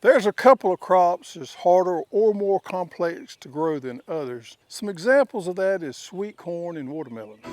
There's a couple of crops that's harder or more complex to grow than others. Some examples of that is sweet corn and watermelons.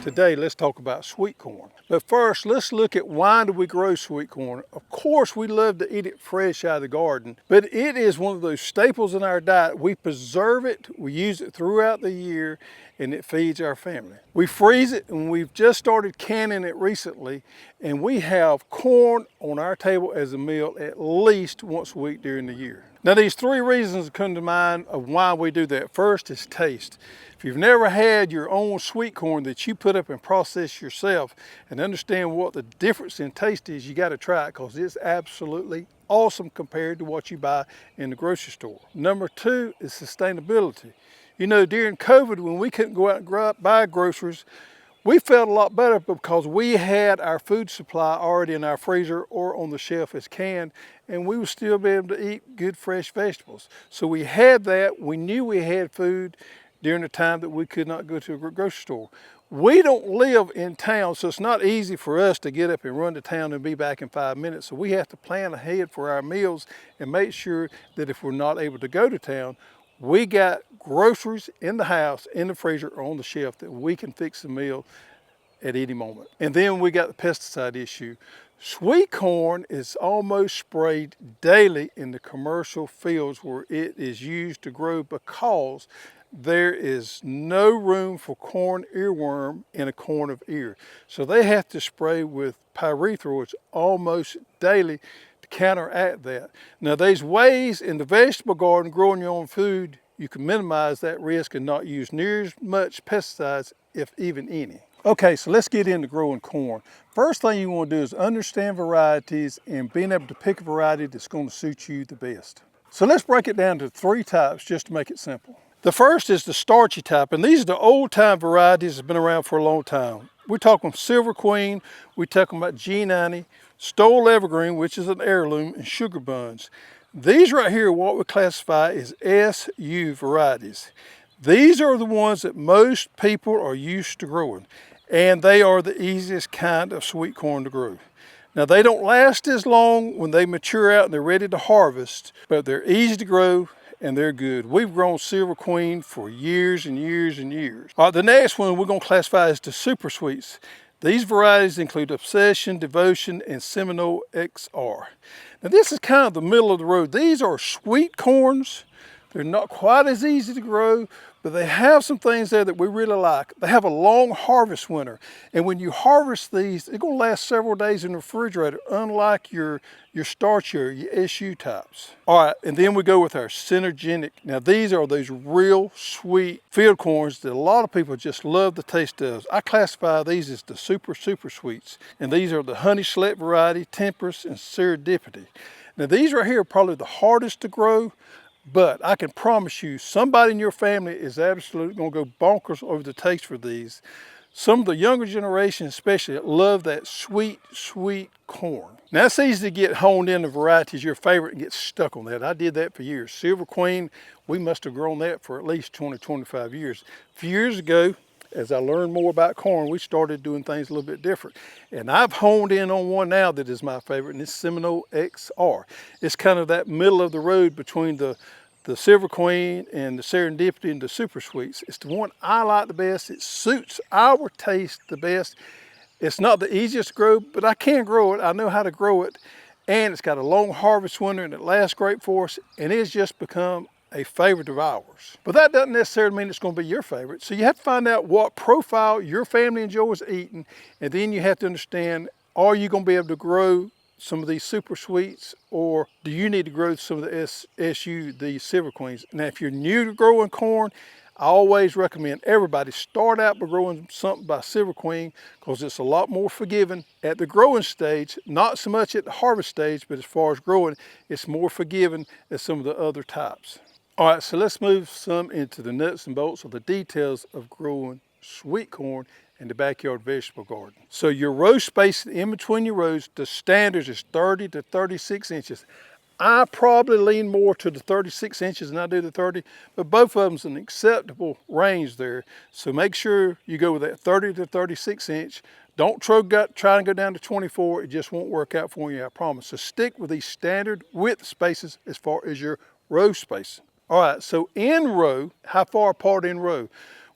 Today, let's talk about sweet corn. But first, let's look at why do we grow sweet corn. Of course, we love to eat it fresh out of the garden, but it is one of those staples in our diet. We preserve it, we use it throughout the year, and it feeds our family. We freeze it, and we've just started canning it recently, and we have corn on our table as a meal at least once a week during the year. Now, these three reasons come to mind of why we do that. First is taste. If you've never had your own sweet corn that you put up and process yourself and understand what the difference in taste is, you got to try it because it's absolutely awesome compared to what you buy in the grocery store. Number two is sustainability. You know, during COVID, when we couldn't go out and buy groceries, we felt a lot better because we had our food supply already in our freezer or on the shelf as canned, and we would still be able to eat good fresh vegetables. So we had that. We knew we had food during the time that we could not go to a grocery store. We don't live in town, so it's not easy for us to get up and run to town and be back in 5 minutes. So we have to plan ahead for our meals and make sure that if we're not able to go to town, we got groceries in the house, in the freezer, or on the shelf that we can fix the meal at any moment. And then we got the pesticide issue. Sweet corn is almost sprayed daily in the commercial fields where it is used to grow because there is no room for corn earworm in a corn of ear. So they have to spray with pyrethroids almost daily to counteract that. Now, there's ways in the vegetable garden, growing your own food, you can minimize that risk and not use near as much pesticides, if even any. Okay, so let's get into growing corn. First thing you want to do is understand varieties and being able to pick a variety that's going to suit you the best. So let's break it down to three types just to make it simple. The first is the starchy type, and these are the old-time varieties that have been around for a long time. We're talking Silver Queen, we're talking about G90, Stole Evergreen, which is an heirloom, and Sugar Buns. These right here are what we classify as SU varieties. These are the ones that most people are used to growing, and they are the easiest kind of sweet corn to grow. Now, they don't last as long when they mature out and they're ready to harvest, but they're easy to grow and they're good. We've grown Silver Queen for years and years and years. All right, the next one we're going to classify as the super sweets. These varieties include Obsession, Devotion, and Seminole XR. Now, this is kind of the middle of the road. These are sweet corns. They're not quite as easy to grow, but they have some things there that we really like. They have a long harvest winter, and when you harvest these, they're going to last several days in the refrigerator, unlike your starchier, your SU types. All right, and then we go with our Synergenic. Now, these are those real sweet field corns that a lot of people just love the taste of. I classify these as the super sweets, and these are the Honey Select variety, Temperance, and Serendipity. Now, these right here are probably the hardest to grow, but I can promise you, somebody in your family is absolutely going to go bonkers over the taste for these. Some of the younger generation especially love that sweet corn. Now, it's easy to get honed in the varieties your favorite and get stuck on that. I did that for years. Silver Queen, we must have grown that for at least 20-25 years. A few years ago, as I learned more about corn, we started doing things a little bit different. And I've honed in on one now that is my favorite, and it's Seminole XR. It's kind of that middle of the road between the Silver Queen and the Serendipity and the super sweets. It's the one I like the best. It suits our taste the best. It's not the easiest to grow, but I can grow it. I know how to grow it. And it's got a long harvest winter and it lasts great for us. And it's just become a favorite of ours. But that doesn't necessarily mean it's going to be your favorite. So you have to find out what profile your family enjoys eating. And then you have to understand, are you going to be able to grow some of these super sweets, or do you need to grow some of the SU, the Silver Queens? Now, if you're new to growing corn, I always recommend everybody start out by growing something by Silver Queen because it's a lot more forgiving at the growing stage, not so much at the harvest stage, but as far as growing, it's more forgiving than some of the other types. All right, so let's move some into the nuts and bolts of the details of growing sweet corn in the backyard vegetable garden. So your row spacing in between your rows, the standard is 30 to 36 inches. I probably lean more to the 36 inches than I do the 30, but both of them's an acceptable range there. So make sure you go with that 30 to 36 inch. Don't try and go down to 24. It just won't work out for you, I promise. So stick with these standard width spaces as far as your row spacing. All right, so in row, how far apart in row?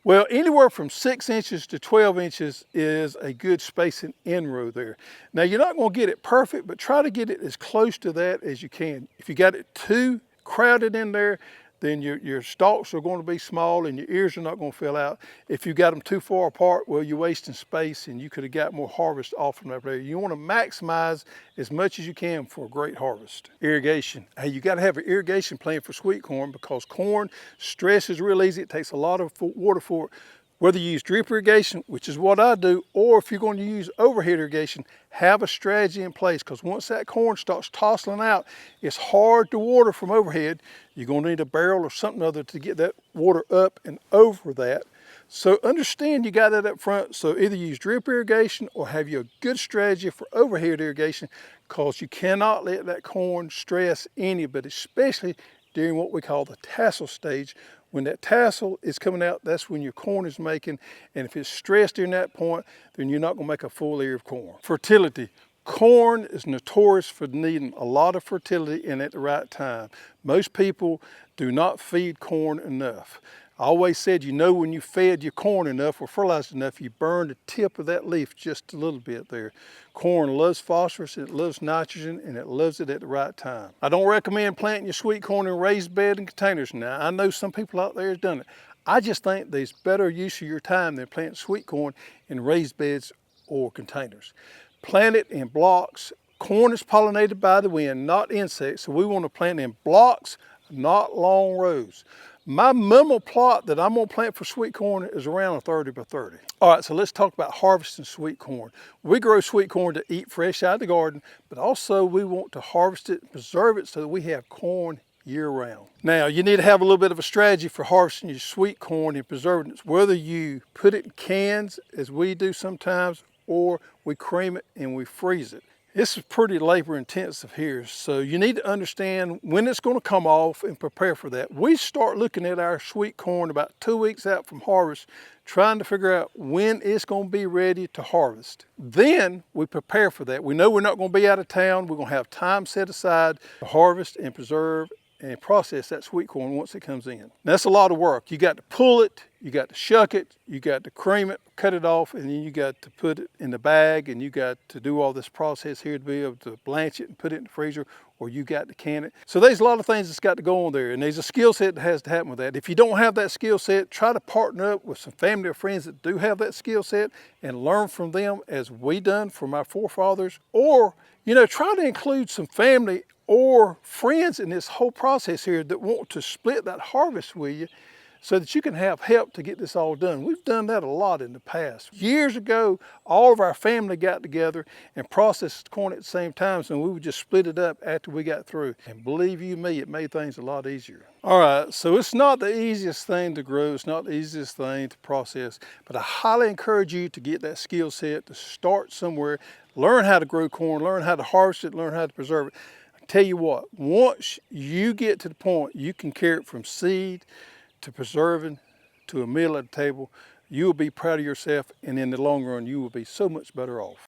Well, anywhere from 6 inches to 12 inches is a good spacing in row there. Now, you're not going to get it perfect, but try to get it as close to that as you can. If you got it too crowded in there, then your stalks are going to be small and your ears are not going to fill out. If you got them too far apart, well, you're wasting space and you could have got more harvest off from that there. You want to maximize as much as you can for a great harvest. Irrigation. Hey, you got to have an irrigation plan for sweet corn because corn stresses real easy. It takes a lot of water for it. Whether you use drip irrigation, which is what I do, or if you're going to use overhead irrigation, have a strategy in place because once that corn starts tossing out, it's hard to water from overhead. You're going to need a barrel or something other to get that water up and over that. So understand you got that up front. So either use drip irrigation or have you a good strategy for overhead irrigation because you cannot let that corn stress any, but especially during what we call the tassel stage. When that tassel is coming out, that's when your corn is making, and if it's stressed during that point, then you're not gonna make a full ear of corn. Fertility. Corn is notorious for needing a lot of fertility and at the right time. Most people do not feed corn enough. I always said, you know when you fed your corn enough or fertilized enough, you burn the tip of that leaf just a little bit there. Corn loves phosphorus, it loves nitrogen, and it loves it at the right time. I don't recommend planting your sweet corn in raised bed and containers. Now, I know some people out there have done it. I just think there's better use of your time than planting sweet corn in raised beds or containers. Plant it in blocks. Corn is pollinated by the wind, not insects, so we want to plant in blocks, not long rows. My minimal plot that I'm gonna plant for sweet corn is around a 30 by 30. All right, so let's talk about harvesting sweet corn. We grow sweet corn to eat fresh out of the garden, but also we want to harvest it and preserve it so that we have corn year round. Now, you need to have a little bit of a strategy for harvesting your sweet corn and preserving it, whether you put it in cans, as we do sometimes, or we cream it and we freeze it. This is pretty labor intensive here, so you need to understand when it's going to come off and prepare for that. We start looking at our sweet corn about 2 weeks out from harvest, trying to figure out when it's going to be ready to harvest. Then we prepare for that. We know we're not going to be out of town. We're going to have time set aside to harvest and preserve and process that sweet corn once it comes in. Now, that's a lot of work. You got to pull it, you got to shuck it, you got to cream it, cut it off, and then you got to put it in the bag, and you got to do all this process here to be able to blanch it and put it in the freezer, or you got to can it. So there's a lot of things that's got to go on there, and there's a skill set that has to happen with that. If you don't have that skill set, try to partner up with some family or friends that do have that skill set and learn from them as we done from our forefathers, or try to include some family or friends in this whole process here that want to split that harvest with you so that you can have help to get this all done. We've done that a lot in the past. Years ago, all of our family got together and processed corn at the same time, so we would just split it up after we got through. And believe you me, it made things a lot easier. All right, so it's not the easiest thing to grow, it's not the easiest thing to process, but I highly encourage you to get that skill set, to start somewhere, learn how to grow corn, learn how to harvest it, learn how to preserve it. Tell you what, once you get to the point you can carry it from seed to preserving to a meal at the table, you will be proud of yourself, and in the long run you will be so much better off.